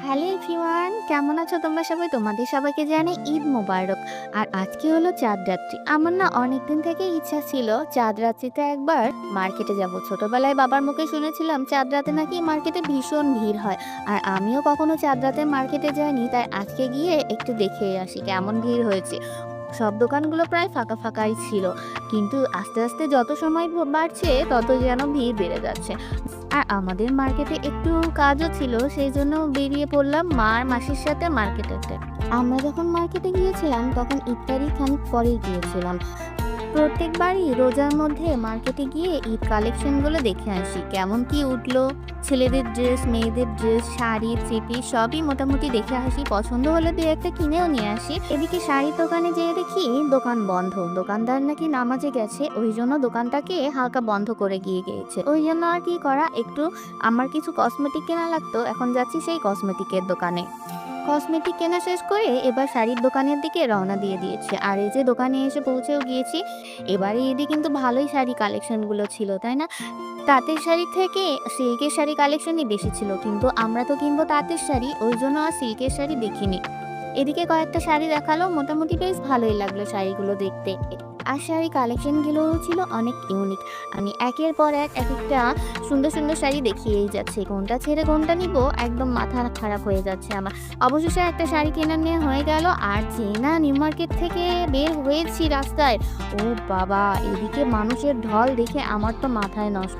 Hello everyone, কেমন আছো তোমরা সবাই? তোমাদের সবাইকে জানাই ঈদ মোবারক। আর আজকে হলো চাঁদ রাত্রি। আমার না অনেকদিন থেকে ইচ্ছা ছিল চাঁদ রাত্রিতে একবার মার্কেটে যাব। ছোটবেলায় বাবার মুখে শুনেছিলাম চাঁদ রাতে নাকি মার্কেটে ভীষণ ভিড় হয়। আর আমিও কখনো চাঁদ রাতে মার্কেটে যাইনি, তাই আজকে গিয়ে একটু দেখে আসি কেমন ভিড় হয়েছে। সব দোকানগুলো প্রায় ফাঁকা ফাঁকাই ছিল, কিন্তু আস্তে আস্তে যত সময় বাড়ছে তত যেন ভিড় বেড়ে যাচ্ছে। আর আমাদের মার্কেটে একটু কাজও ছিল, সেই জন্য বেরিয়ে পড়লাম মা আর মাসির সাথে মার্কেটেতে। আমরা যখন মার্কেটে গিয়েছিলাম তখন ইফতারি খানিক পরেই গিয়েছিলাম। প্রত্যেকবারই রোজার মধ্যে মার্কেটে গিয়ে ঈদ কালেকশনগুলো দেখে আসি কেমন কি উঠলো। ছেলেদের ড্রেস, মেয়েদের ড্রেস, শাড়ি, থ্রি সবই মোটামুটি দেখে আসি, পছন্দ হলে দু একটা কিনেও নিয়ে আসি। এদিকে শাড়ির দোকানে যেয়ে দেখি দোকান বন্ধ, দোকানদার নাকি নামাজে গেছে, ওই জন্য দোকানটাকে হালকা বন্ধ করে গিয়েছে। ওই জন্য আর কি করা, একটু আমার কিছু কসমেটিক কেনা লাগতো, এখন যাচ্ছি সেই কসমেটিকের দোকানে। কসমেটিক কেনা শেষ করে এবার শাড়ির দোকানের দিকে রওনা দিয়ে দিয়েছে। আর এই যে দোকানে এসে পৌঁছেও গিয়েছি। এবারে ঈদে কিন্তু ভালোই শাড়ি কালেকশনগুলো ছিল, তাই না? তাঁতের শাড়ি থেকে সিল্কের শাড়ি কালেকশনই বেশি ছিল, কিন্তু আমরা তো কিনবো তাঁতের শাড়ি, ওই জন্য আর সিল্কের শাড়ি দেখিনি। এদিকে কয়েকটা শাড়ি দেখালো, মোটামুটি বেশ ভালোই লাগলো শাড়িগুলো দেখতে। আর শাড়ি কালেকশনগুলোও ছিল অনেক ইউনিক। আমি একের পর এক একটা সুন্দর সুন্দর শাড়ি দেখিয়েই যাচ্ছি, কোনটা ছেড়ে কোনটা নিব একদম মাথা খারাপ হয়ে যাচ্ছে আমার। অবশেষে একটা শাড়ি কেনা নিয়ে হয়ে গেল। আর যে না নিউ মার্কেট থেকে বের হয়েছি রাস্তায়, ও বাবা, এদিকে মানুষের ঢল দেখে আমার তো মাথায় নষ্ট।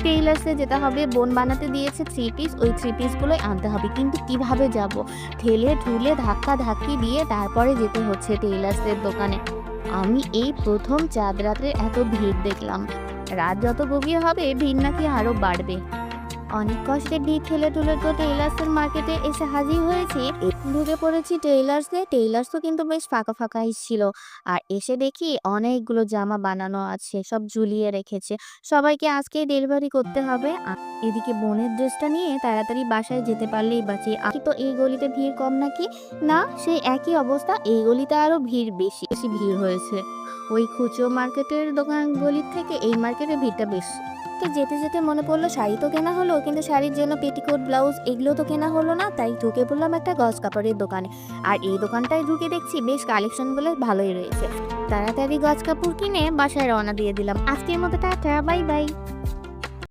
টেইলার্সে যেতে হবে, বোন বানাতে দিয়েছে থ্রি পিস, ওই থ্রি পিসগুলোই আনতে হবে, কিন্তু কিভাবে যাব? ঠেলে ঠুলে ধাক্কা ধাক্কি দিয়ে তারপরে যেতে হচ্ছে টেইলার্সের দোকানে। আমি এই প্রথম চাঁদ রাতে এত ভিড় দেখলাম। রাত যত গভীর হবে ভিড় নাকি আরো বাড়বে। অনেক কষ্টে ভিড় ঠেলে ঠুলে তো টেইলার্সের মার্কেটে এসে হাজির হয়েছি। ঢুকে পড়েছি টেইলার্সে। টেইলার্সও কিন্তু বেশ ফাঁকা ফাঁকাই ছিল। আর এসে দেখি অনেকগুলো জামা বানানো আছে, সব ঝুলিয়ে রেখেছে। সবাইকে আজকেই ডেলিভারি করতে হবে। আর এদিকে বোনের ড্রেসটা নিয়ে তাড়াতাড়ি বাসায় যেতে পারলেই বাঁচি। আর তো এই গলিতে ভিড় কম নাকি? না, সেই একই অবস্থা, এই গলিতে আরো ভিড় বেশি বেশি ভিড় হয়েছে। ওই খুচরো মার্কেটের দোকান গলির থেকে এই মার্কেটে ভিড়টা বেশি। তো যেতে যেতে মনে পড়লো শাড়ি তো কেনা হলো, কিন্তু শাড়ির জন্য পেটিকোট, ব্লাউজ এগুলো তো কেনা হলো না, তাই ঢুকে পড়লাম একটা গজ কাপড়ের দোকানে। আর এই দোকানটায় ঢুকে দেখছি বেশ কালেকশনগুলো ভালোই রয়েছে। তাড়াতাড়ি গজ কাপড় কিনে বাসায় রওনা দিয়ে দিলাম। আজকের মতো টাটা, বাই বাই।